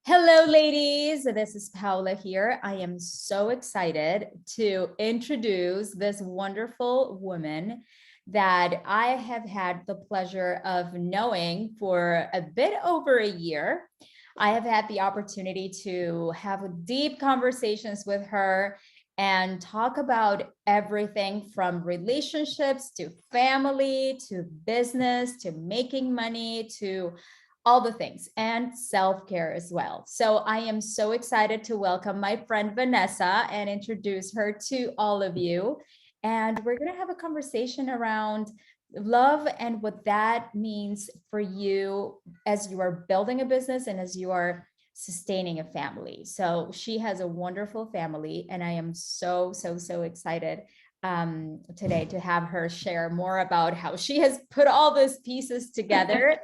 Hello, ladies. This is Paula here. I am so excited to introduce this wonderful woman that I have had the pleasure of knowing for a bit over a year. I have had the opportunity to have deep conversations with her and talk about everything from relationships to family to business to making money to all the things and self-care as well. So I am so excited to welcome my friend Vanessa and introduce her to all of you. And we're going to have a conversation around love and what that means for you as you are building a business and as you are sustaining a family. So she has a wonderful family, and I am so excited today to have her share more about how she has put all these pieces together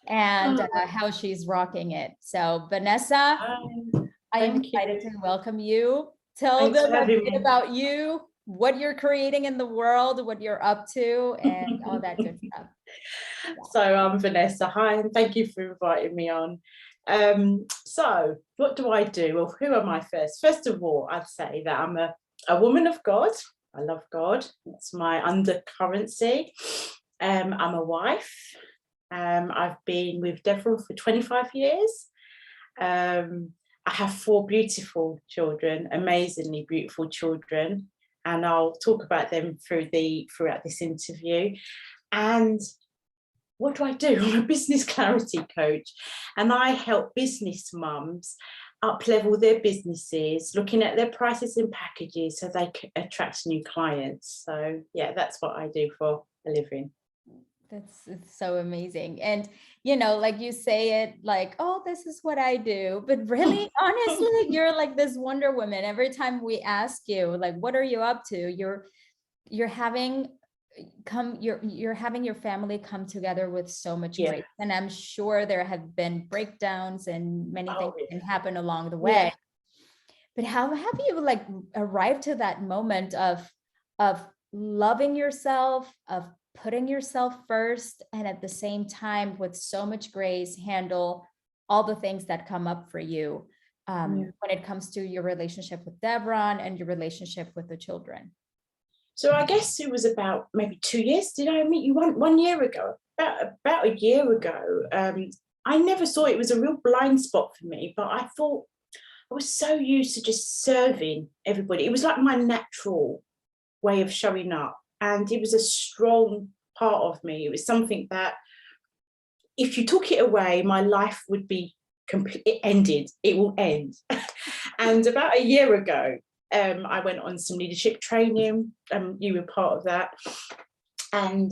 and how she's rocking it. So Vanessa, I am Thank excited you. to welcome you. Tell Thanks them for a having bit me. about you, what you're creating in the world, what you're up to, and all that good stuff. So I'm Vanessa. Hi, and thank you for inviting me on. So what do I do? Well, who am I first? First of all, I'd say that I'm a woman of God. I love God. It's my undercurrency. I'm a wife. I've been with Deborah for 25 years. I have four beautiful children, amazingly beautiful children, and I'll talk about them throughout this interview. And what do I do? I'm a business clarity coach, and I help business mums up level their businesses, looking at their prices and packages so they can attract new clients. So yeah, that's what I do for a living. It's so amazing. And like you say it like, oh, this is what I do. But really, honestly, you're like this Wonder Woman. Every time we ask you, like, what are you up to? You're having you're having your family come together with so much Yeah. grace. And I'm sure there have been breakdowns and many things Oh yeah. can happen along the Yeah. way. But how have you like arrived to that moment of loving yourself, of putting yourself first, and at the same time with so much grace handle all the things that come up for you Yeah. when it comes to your relationship with Devron and your relationship with the children? So I guess it was about maybe 2 years. Did I meet you 1 year ago? About a year ago. I never saw it was a real blind spot for me, but I thought I was so used to just serving everybody. It was like my natural way of showing up, and it was a strong part of me. It was something that, if you took it away, my life would be it ended. It will end. And about a year ago, I went on some leadership training. You were part of that, and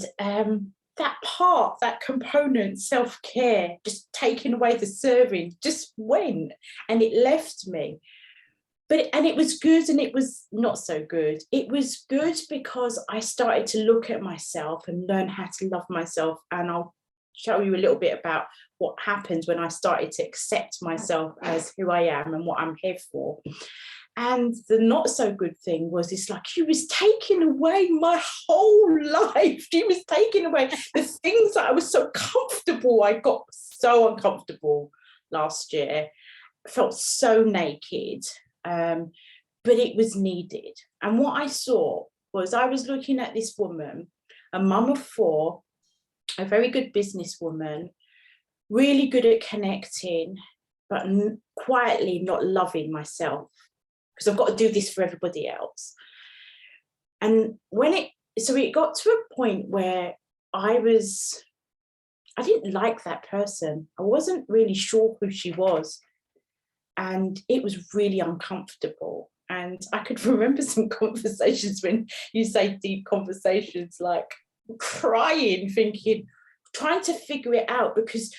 that component, self-care, just taking away the serving, just went, and it left me. And it was good and it was not so good. It was good because I started to look at myself and learn how to love myself. And I'll show you a little bit about what happened when I started to accept myself as who I am and what I'm here for. And the not so good thing was, it's like he was taking away my whole life. He was taking away the things that I was so comfortable. I got so uncomfortable last year. I felt so naked. But it was needed. And what I saw was, I was looking at this woman, a mum of four, a very good businesswoman, really good at connecting, but quietly not loving myself, because I've got to do this for everybody else. And it got to a point where I didn't like that person. I wasn't really sure who she was. And it was really uncomfortable. And I could remember some conversations, when you say deep conversations, like crying, thinking, trying to figure it out, because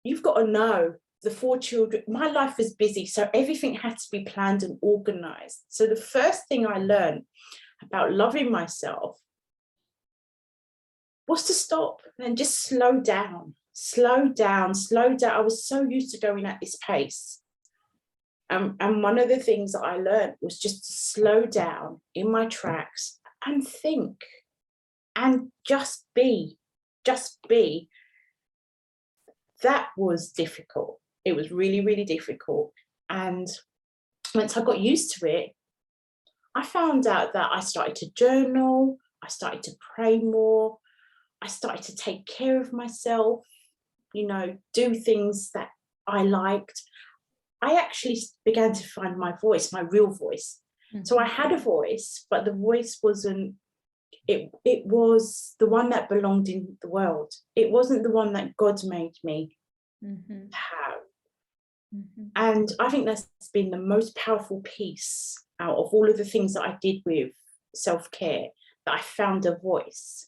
you've got to know, the four children, my life was busy, so everything had to be planned and organized. So the first thing I learned about loving myself was to stop and just slow down, slow down, slow down. I was so used to going at this pace. And one of the things that I learned was just to slow down in my tracks and think and just be. That was difficult. It was really, really difficult. And once I got used to it, I found out that I started to journal, I started to pray more, I started to take care of myself, you know, do things that I liked. I actually began to find my voice, my real voice. So I had a voice, but the voice wasn't, it was the one that belonged in the world. It wasn't the one that God made me have. And I think that's been the most powerful piece out of all of the things that I did with self-care, that I found a voice.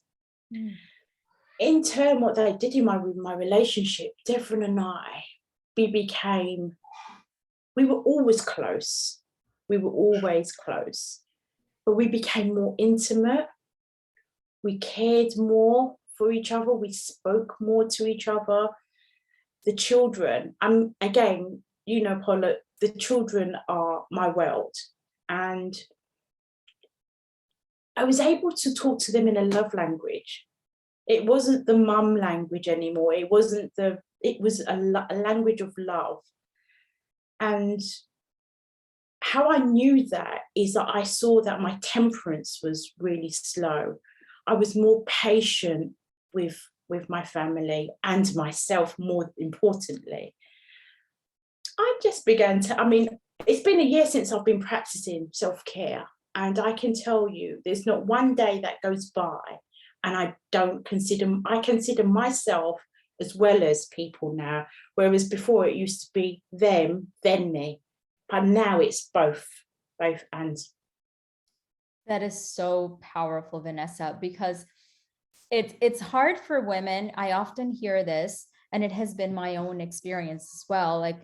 In turn, what they did in my relationship, Devon and I, we were always close. We were always close, but we became more intimate. We cared more for each other. We spoke more to each other. The children, again, you know, Paula, the children are my world. And I was able to talk to them in a love language. It wasn't the mum language anymore. It was a language of love. And how I knew that is that I saw that my temperance was really slow. I was more patient with my family and myself, more importantly. I just began to, it's been a year since I've been practicing self-care, and I can tell you there's not one day that goes by and I consider myself as well as people now, whereas before it used to be them, then me, but now it's both and. That is so powerful, Vanessa, because it's hard for women. I often hear this, and it has been my own experience as well. Like,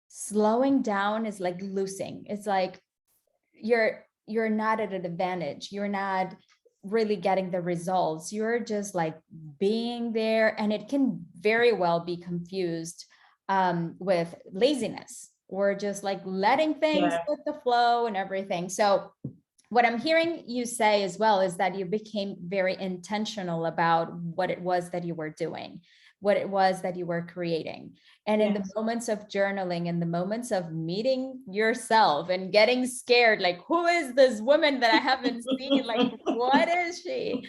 slowing down is like losing. It's like you're not at an advantage. You're not really getting the results. You're just like being there, and it can very well be confused with laziness, or just like letting things with the flow and everything. So what I'm hearing you say as well is that you became very intentional about what it was that you were doing, what it was that you were creating. And in the moments of journaling, in the moments of meeting yourself and getting scared, like, who is this woman that I haven't seen? Like, what is she?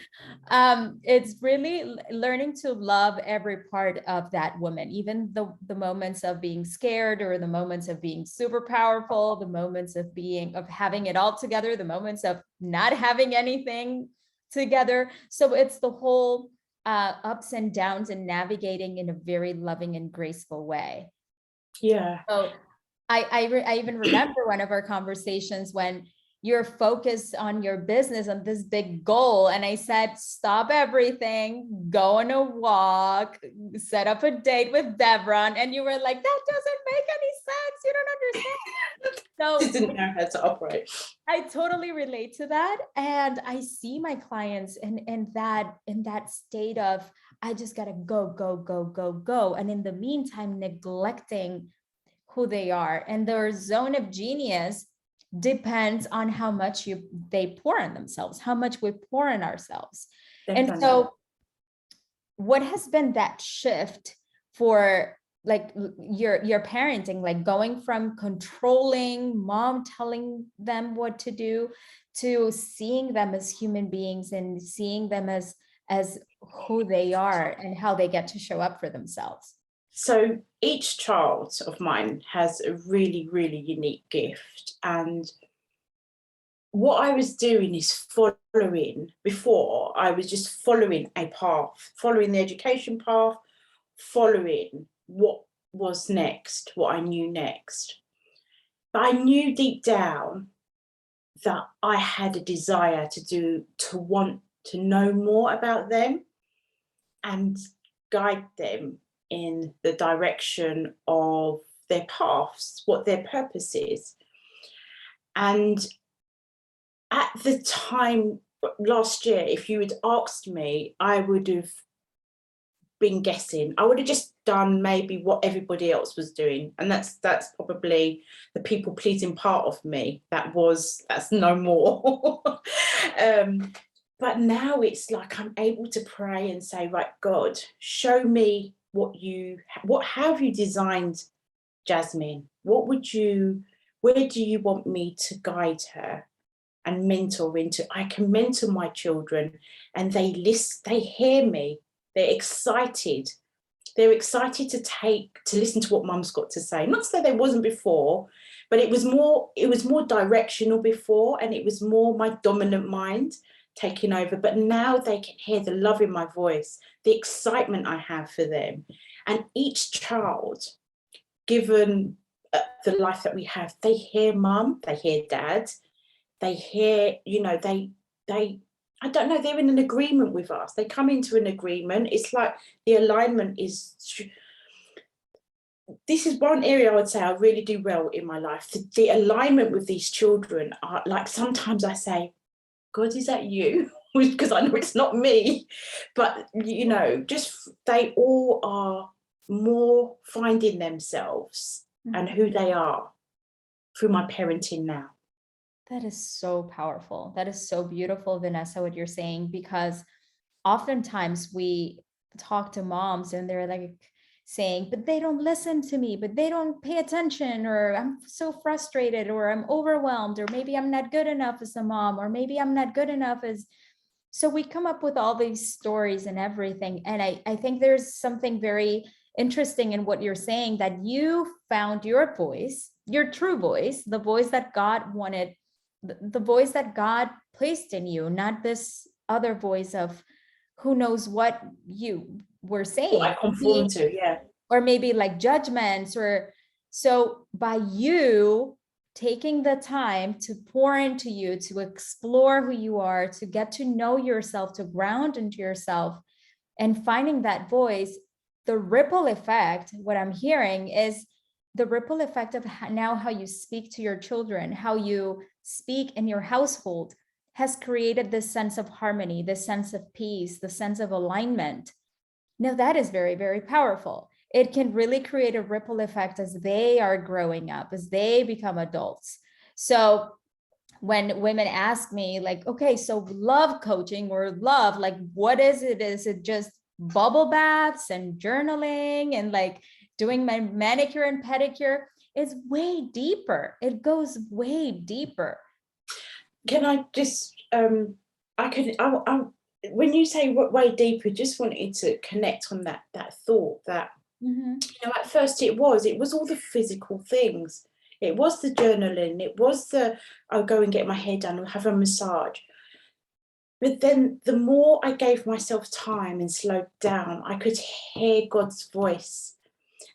It's really learning to love every part of that woman, even the moments of being scared, or the moments of being super powerful, the moments of having it all together, the moments of not having anything together. So it's the whole ups and downs, and navigating in a very loving and graceful way. Yeah. So I even remember one of our conversations when you're focused on your business, on this big goal. And I said, stop everything, go on a walk, set up a date with Devon. And you were like, that doesn't make any sense. You don't understand. So I didn't know how to operate. I totally relate to that. And I see my clients in that state of, I just gotta go, go, go, go, go. And in the meantime, neglecting who they are. And their zone of genius depends on how much they pour in themselves, how much we pour in ourselves. Definitely. And so what has been that shift for like your parenting, like going from controlling mom, telling them what to do, to seeing them as human beings and seeing them as who they are and how they get to show up for themselves? So each child of mine has a really, really unique gift. And what I was doing is following. Before, I was just following a path, following the education path, following what was next, what I knew next. But I knew deep down that I had a desire to want to know more about them and guide them in the direction of their paths, what their purpose is. And at the time last year, if you had asked me, I would have been guessing. I would have just done maybe what everybody else was doing. And that's probably the people pleasing part of me. That's no more. But now it's like I'm able to pray and say, right, God, show me what have you designed Jasmine, where do you want me to guide her and mentor into? I can mentor my children and they hear me, they're excited. They're excited to listen to what mum's got to say. Not to say there wasn't before, but it was more directional before, and it was more my dominant mind taking over. But now they can hear the love in my voice, the excitement I have for them. And each child, given the life that we have, they hear mum, they hear dad, they hear, they I don't know, they're in an agreement with us. They come into an agreement. It's like the alignment is, this is one area I would say I really do well in my life. The alignment with these children are like, sometimes I say, God, is that you? Because I know it's not me. But, just they all are more finding themselves and who they are through my parenting now. That is so powerful. That is so beautiful, Vanessa, what you're saying, because oftentimes we talk to moms and they're like saying, but they don't listen to me, but they don't pay attention, or I'm so frustrated, or I'm overwhelmed, or maybe I'm not good enough as a mom, or maybe I'm not good enough as. So we come up with all these stories and everything. And I think there's something very interesting in what you're saying, that you found your voice, your true voice, the voice that God wanted, the voice that God placed in you, not this other voice of who knows what you were saying. What I conform to, yeah. Or maybe like judgments, or so by you taking the time to pour into you, to explore who you are, to get to know yourself, to ground into yourself, and finding that voice, the ripple effect, what I'm hearing is the ripple effect of now how you speak to your children, how you speak in your household, has created this sense of harmony, this sense of peace, the sense of alignment. Now that is very, very powerful. It can really create a ripple effect as they are growing up, as they become adults. So when women ask me like, okay, so love coaching or love, like, what is it? Is it just bubble baths and journaling and like doing my manicure and pedicure? It's way deeper. It goes way deeper. Can I just, when you say way deeper, just wanted to connect on that thought that, at first it was all the physical things. It was the journaling. It was I'll go and get my hair done or have a massage. But then the more I gave myself time and slowed down, I could hear God's voice.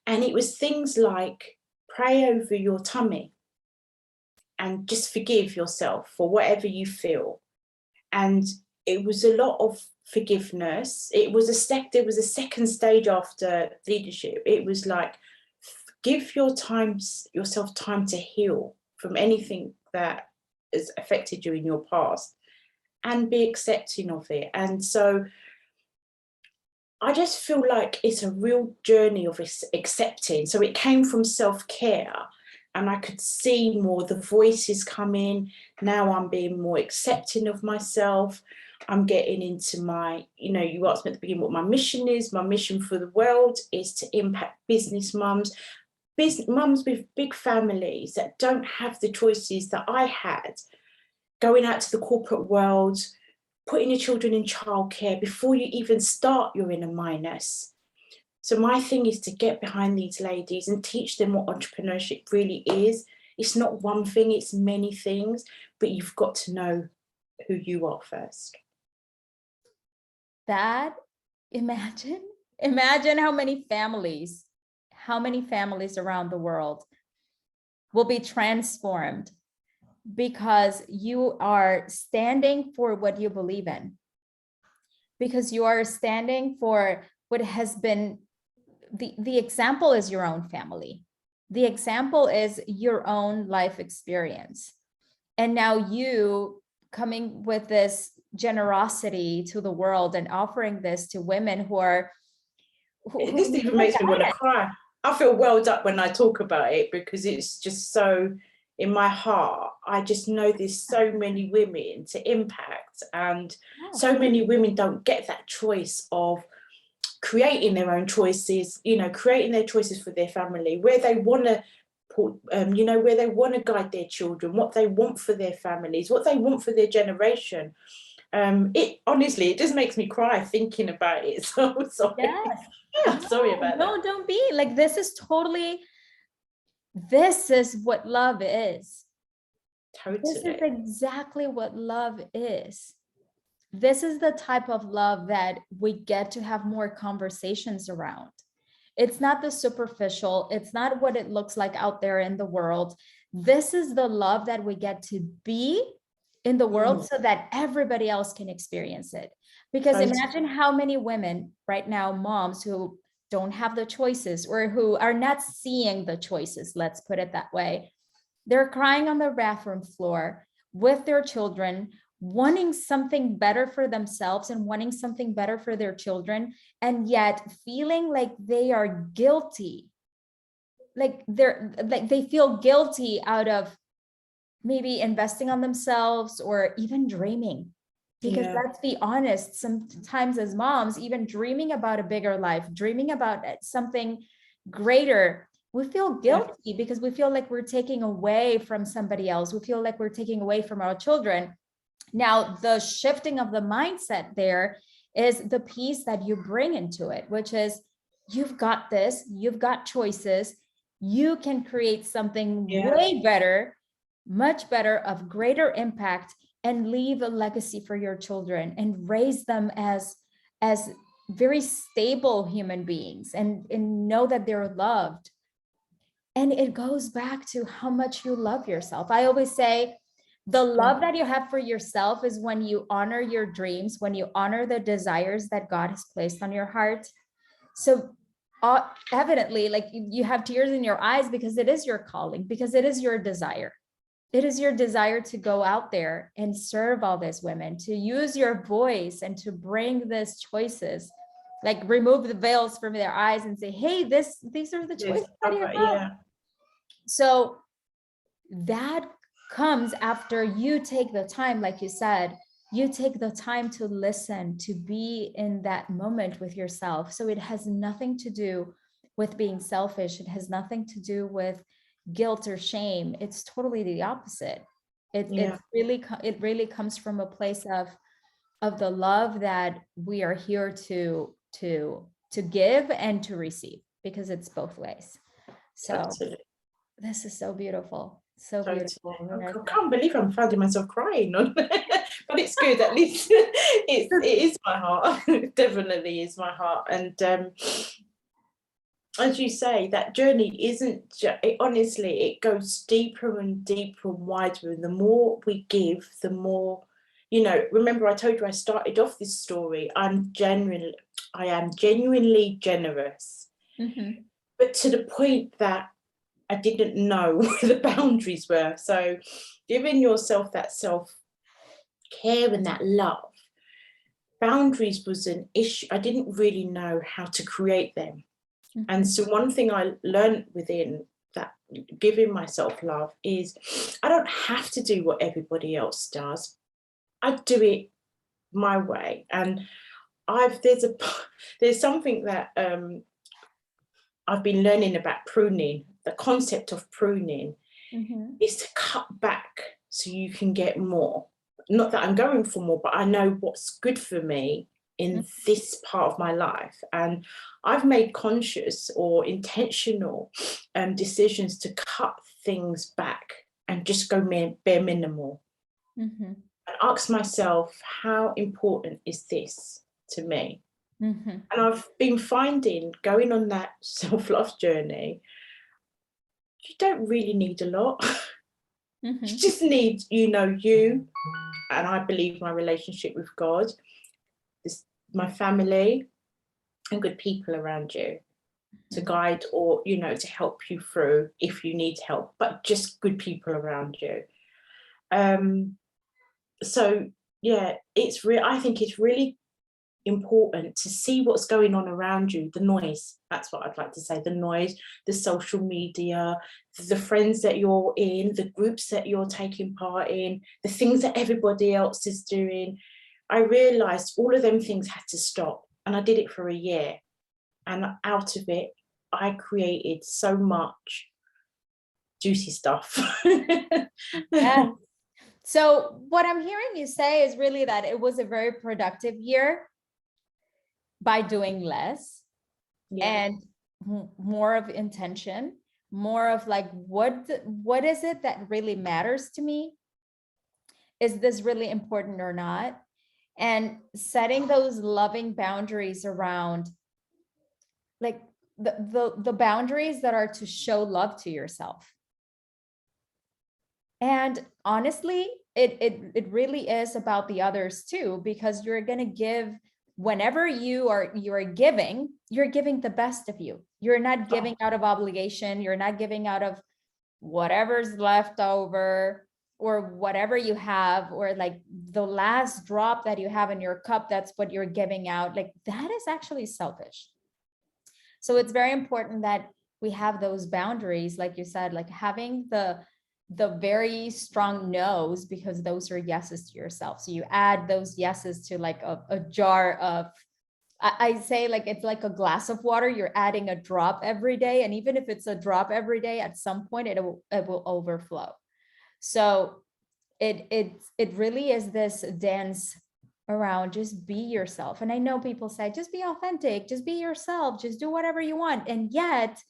And it was things like, pray over your tummy and just forgive yourself for whatever you feel. And it was a lot of forgiveness. There was a second stage after leadership. It was like, give yourself time to heal from anything that has affected you in your past, and be accepting of it. And so I just feel like it's a real journey of accepting. So it came from self-care, and I could see more the voices come in. Now I'm being more accepting of myself. I'm getting into my, you asked me at the beginning what my mission is. My mission for the world is to impact business mums, mums with big families that don't have the choices that I had, going out to the corporate world, putting your children in childcare. Before you even start, you're in a minus. So my thing is to get behind these ladies and teach them what entrepreneurship really is. It's not one thing, it's many things, but you've got to know who you are first. That, imagine how many families around the world will be transformed because you are standing for what you believe in, because you are standing for what has been the example is your own family. The example is your own life experience. And now you coming with this generosity to the world and offering this to women who are this even makes me want to cry. I feel welled up when I talk about it, because it's just so in my heart. I just know there's so many women to impact, and so many women don't get that choice of creating their own choices, creating their choices for their family, where they want to put, where they want to guide their children, what they want for their families, what they want for their generation. It honestly, it just makes me cry thinking about it. So sorry. Yes. Yeah, sorry about that. No, don't be like, this is what love is. This is Totally. exactly what love is. This is the type of love that we get to have more conversations around. It's not the superficial, it's not what it looks like out there in the world. This is the love that we get to be in the world so that everybody else can experience it. Because imagine how many women right now, moms who don't have the choices or who are not seeing the choices, let's put it that way. They're crying on the bathroom floor with their children, wanting something better for themselves and wanting something better for their children, and yet feeling like they are guilty. Like they feel guilty out of maybe investing on themselves or even dreaming. Because let's be honest, sometimes as moms, even dreaming about a bigger life, dreaming about something greater, we feel guilty because we feel like we're taking away from somebody else. We feel like we're taking away from our children. Now, the shifting of the mindset there is the piece that you bring into it, which is you've got this, you've got choices, you can create something way better, much better, of greater impact, and leave a legacy for your children and raise them as very stable human beings and know that they're loved. And it goes back to how much you love yourself. I always say the love that you have for yourself is when you honor your dreams, when you honor the desires that God has placed on your heart. So evidently, like you have tears in your eyes because it is your calling, because it is your desire. It is your desire to go out there and serve all these women, to use your voice and to bring these choices, like remove the veils from their eyes and say, hey, these are the choices that you have. So that comes after you take the time, like you said, you take the time to listen, to be in that moment with yourself. So it has nothing to do with being selfish. It has nothing to do with guilt or shame. It's totally the opposite. It really comes from a place of the love that we are here to give and to receive, because it's both ways. So this is so beautiful. So beautiful. I can't believe I'm finding myself crying on but it's good, at least it is my heart. It definitely is my heart. And as you say, that journey isn't honestly, it goes deeper and deeper and wider, and the more we give, the more, remember I told you I started off this story, I am genuinely generous, but to the point that I didn't know where the boundaries were. So giving yourself that self-care and that love, boundaries was an issue. I didn't really know how to create them. And so one thing I learned within that giving myself love is I don't have to do what everybody else does. I do it my way. And there's something that I've been learning about pruning. The concept of pruning is to cut back so you can get more. Not that I'm going for more, but I know what's good for me in this part of my life. And I've made conscious or intentional decisions to cut things back and just go bare minimal. And ask myself, how important is this to me? And I've been finding, going on that self-love journey, you don't really need a lot. You just need, you, and I believe my relationship with God, my family, and good people around you to guide or, to help you through if you need help, but just good people around you. So yeah, I think it's really important to see what's going on around you, the noise. That's what I'd like to say, the noise, the social media, the friends that you're in, the groups that you're taking part in, the things that everybody else is doing. I realized all of them things had to stop, and I did it for a year. And out of it, I created so much juicy stuff. Yeah. So what I'm hearing you say is really that it was a very productive year by doing less Yeah, and more of intention, more of like, what is it that really matters to me? Is this really important or not? And setting those loving boundaries around like the boundaries that are to show love to yourself. And honestly, it really is about the others too, because you're going to give whenever you're giving, you're giving the best of you. You're not giving out of obligation, you're not giving out of whatever's left over or whatever you have, or like the last drop that you have in your cup, that's what you're giving out. Like that is actually selfish. So it's very important that we have those boundaries, like you said, like having the very strong no's, because those are yeses to yourself. So you add those yeses to like a jar of, I say like it's like a glass of water, you're adding a drop every day. And even if it's a drop every day, at some point it will overflow. So it really is this dance around just be yourself. And I know people say, just be authentic, just be yourself, just do whatever you want. And yet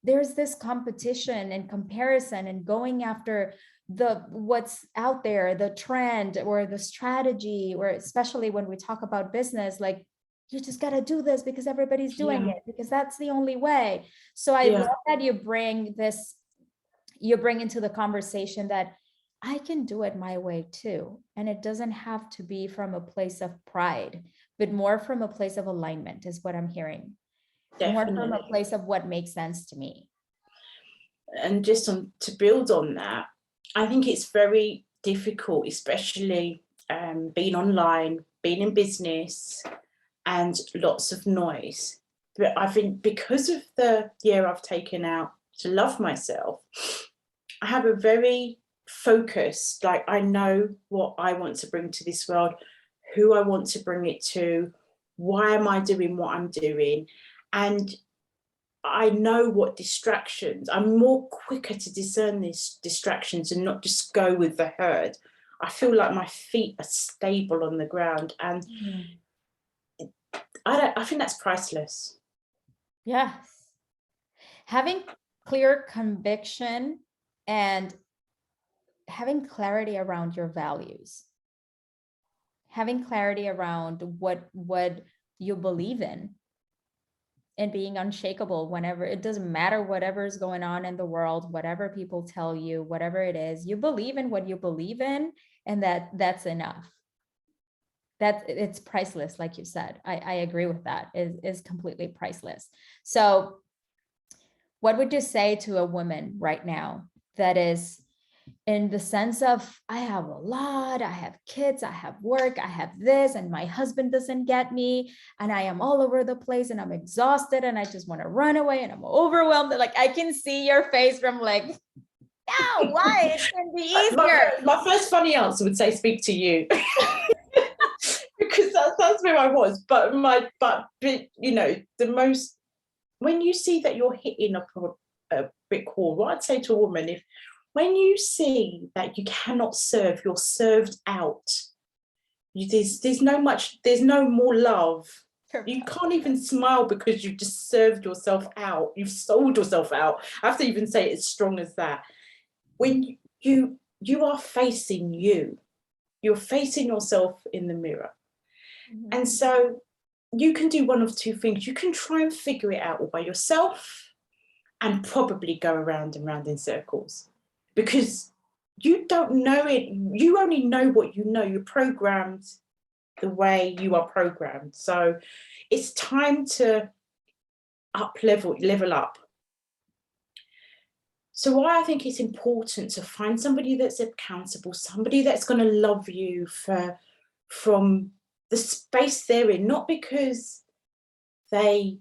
there's this competition and comparison and going after the what's out there, the trend or the strategy, or especially when we talk about business, like you just got to do this because everybody's doing it, because that's the only way. So I love that you bring into the conversation that I can do it my way too. And it doesn't have to be from a place of pride, but more from a place of alignment is what I'm hearing. definitely. More from a place of what makes sense to me. And just to build on that, I think it's very difficult, especially being online, being in business, and lots of noise. But I think because of the year I've taken out to love myself, I have a very focused, like I know what I want to bring to this world, who I want to bring it to, why am I doing what I'm doing, and I know what distractions, I'm more quicker to discern these distractions and not just go with the herd. I feel like my feet are stable on the ground, and I think that's priceless. Yes. Having clear conviction and having clarity around your values. Having clarity around what you believe in, and being unshakable whenever it doesn't matter whatever is going on in the world, whatever people tell you, whatever it is, you believe in what you believe in, and that's enough. It's priceless, like you said. I agree with that. Is completely priceless. So what would you say to a woman right now that is in the sense of, I have a lot, I have kids, I have work, I have this, and my husband doesn't get me, and I am all over the place, and I'm exhausted, and I just want to run away, and I'm overwhelmed. Like I can see your face from like, no, why? It can be easier. My first funny answer would say, speak to you. Because that's where I was. But you know, when you see that you're hitting a brick wall, what I'd say to a woman, when you see that you cannot serve, you're served out. There's no more love. You can't even smile because you've just served yourself out. You've sold yourself out. I have to even say it as strong as that. When you are facing you, you're facing yourself in the mirror. Mm-hmm. And so you can do one of two things. You can try and figure it out all by yourself and probably go around and round in circles, because you don't know it. You only know what you know. You're programmed the way you are programmed. So it's time to level up. So why I think it's important to find somebody that's accountable, somebody that's going to love you from the space they're in, not because they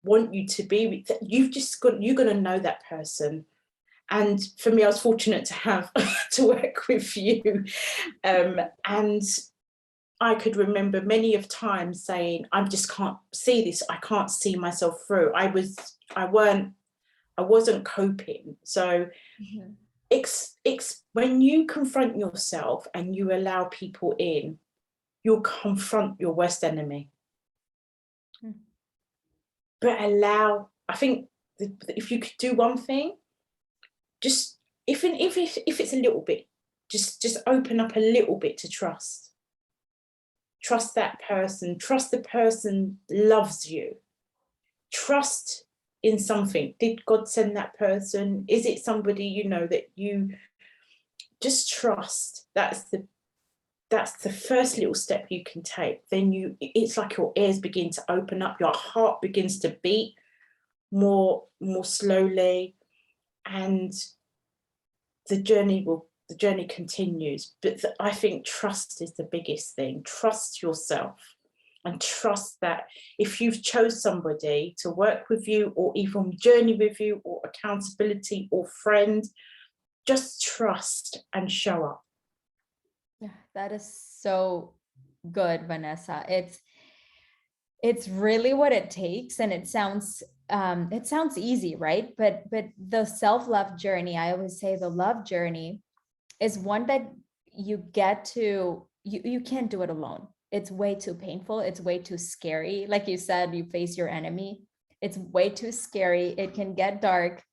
want you to be. You're going to know that person. And for me, I was fortunate to have to work with you, and I could remember many of times saying, I just can't see this. I can't see myself through. I wasn't coping. So Mhm. when you confront yourself and you allow people in, you'll confront your worst enemy. Mm. But I think if you could do one thing, just if it's a little bit, just open up a little bit to trust. Trust that person. Trust the person loves you. Trust in something. Did God send that person? Is it somebody you know that you just trust? That's the first little step you can take. Then it's like your ears begin to open up, your heart begins to beat more slowly, and the journey continues. But I think trust is the biggest thing. Trust yourself, and trust that if you've chose somebody to work with you or even journey with you or accountability or friend, just trust and show up. Yeah, that is so good, Vanessa. It's really what it takes, and it sounds easy, right? But the self-love journey, I always say the love journey is one that you can't do it alone. It's way too painful, it's way too scary. Like you said, you face your enemy. It's way too scary. It can get dark,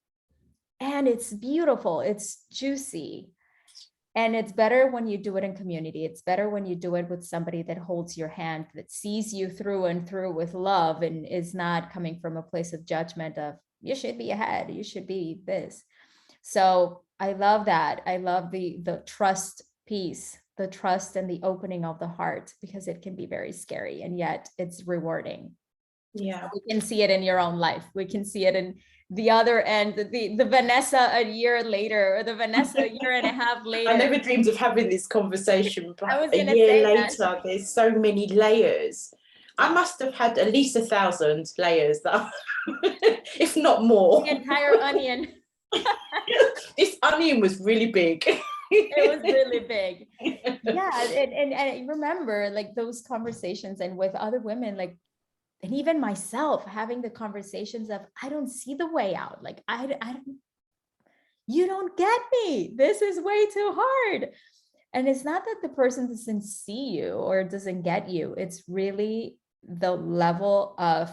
and it's beautiful, it's juicy. And it's better when you do it in community. It's better when you do it with somebody that holds your hand, that sees you through and through with love, and is not coming from a place of judgment of, you should be ahead, you should be this. So I love that. I love the trust piece, the trust and the opening of the heart, because it can be very scary, and yet it's rewarding. Yeah. We can see it in your own life. We can see it in the other end, the Vanessa a year later, or the Vanessa a year and a half later. I never dreamed of having this conversation, I but was a gonna year say that. later, there's so many layers. I Yeah. must have had at least 1,000 layers, that, if not more. The entire onion. This onion was really big. It was really big. Yeah, and I remember like those conversations, and with other women, like, and even myself having the conversations of, I don't see the way out. Like, I don't, you don't get me. This is way too hard. And it's not that the person doesn't see you or doesn't get you. It's really the level of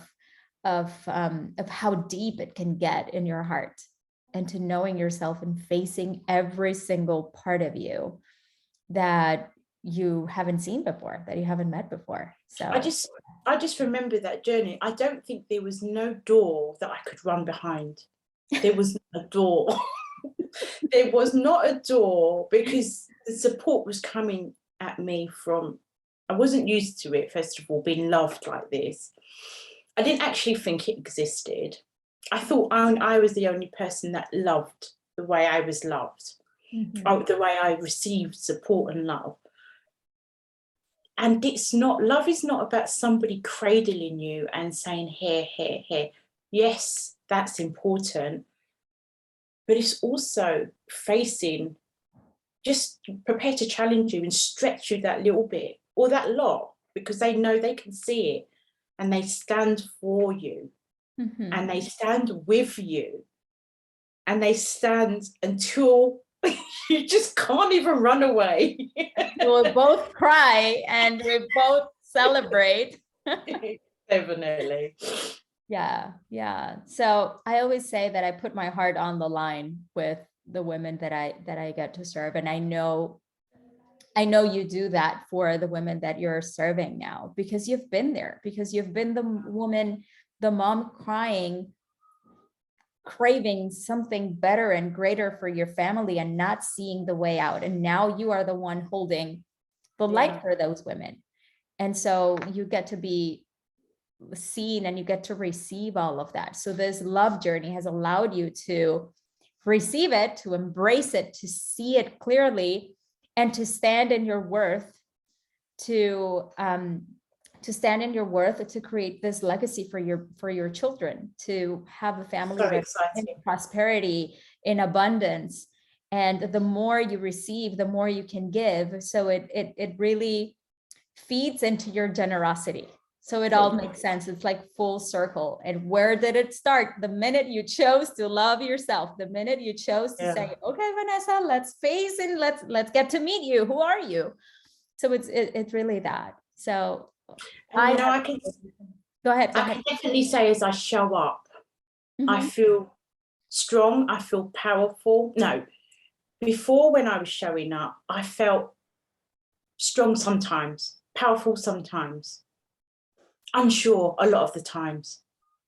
how deep it can get in your heart, and to knowing yourself and facing every single part of you that you haven't seen before, that you haven't met before. So I just remember that journey. I don't think there was no door that I could run behind. There was no door. There was not a door, because the support was coming at me from, I wasn't used to it, first of all, being loved like this. I didn't actually think it existed. I thought I was the only person that loved the way I was loved, the way I received support and love. And love is not about somebody cradling you and saying, here, here, here. Yes, that's important. But it's also facing, just prepare to challenge you and stretch you that little bit or that lot, because they know they can see it, and they stand for you, and they stand with you, and they stand until you just can't even run away. we'll both cry and we both celebrate. Definitely. Yeah. So I always say that I put my heart on the line with the women that I get to serve. And I know you do that for the women that you're serving now, because you've been there, because you've been the woman, the mom crying, craving something better and greater for your family and not seeing the way out. And now you are the one holding the light for those women. And so you get to be seen and you get to receive all of that. So this love journey has allowed you to receive it, to embrace it, to see it clearly, and to stand in your worth, to stand in your worth, to create this legacy for your children, to have a family So that's in exciting. prosperity, in abundance. And the more you receive, the more you can give. So it really feeds into your generosity. So it all makes sense. It's like full circle. And where did it start? The minute you chose to love yourself, the minute you chose to say, okay, Vanessa, let's face and let's get to meet you. Who are you? So it's really that. So and I can go ahead. I can definitely say, as I show up, I Mm-hmm. feel strong, I feel powerful. No, before, when I was showing up, I felt strong sometimes, powerful sometimes, unsure a lot of the times,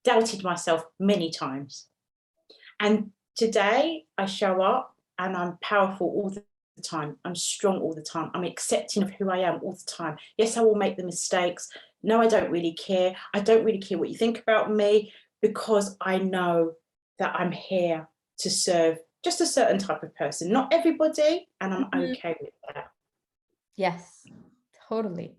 doubted myself many times. And today I show up and I'm powerful all the time. I'm strong all the time. I'm accepting of who I am all the time. Yes, I will make the mistakes. No, I don't really care. I don't really care what you think about me, because I know that I'm here to serve just a certain type of person, not everybody, and I'm okay with that. Yes, totally.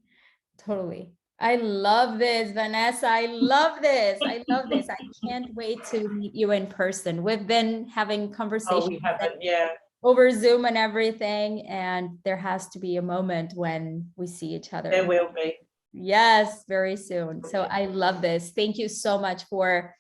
Totally. I love this, Vanessa. I love this. I love this. I can't wait to meet you in person. We've been having Oh, conversations we haven't, yeah. over Zoom and everything, and there has to be a moment when we see each other. There will be. Yes, very soon. So I love this. Thank you so much for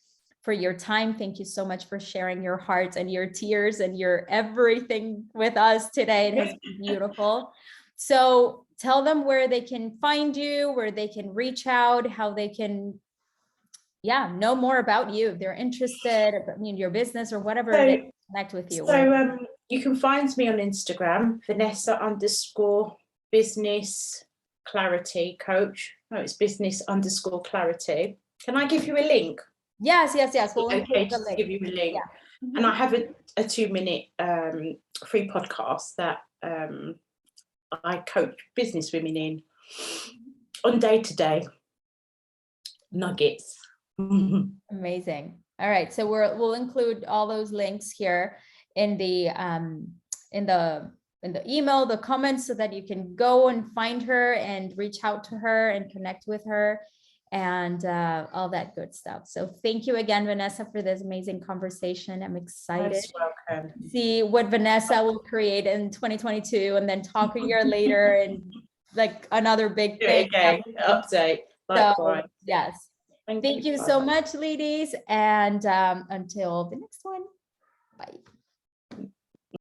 your time. Thank you so much for sharing your heart and your tears and your everything with us today. It has been beautiful. So tell them where they can find you, where they can reach out, how they can, know more about you if they're interested in your business or whatever it is, connect with you. So you can find me on Instagram, Vanessa_business clarity coach. No, it's business_clarity. Can I give you a link? Yes. We'll Okay, include the just link. give you a link. Yeah. And I have a 2-minute free podcast that I coach business women in on day-to-day nuggets. Amazing. All right. So we'll include all those links here in the email, the comments, so that you can go and find her and reach out to her and connect with her and all that good stuff. So thank you again, Vanessa, for this amazing conversation. I'm excited welcome. to see what Vanessa will create in 2022, and then talk a year later and like another big thing. Okay, update. Likewise. So, yes. Thank you so much, ladies. And until the next one, bye.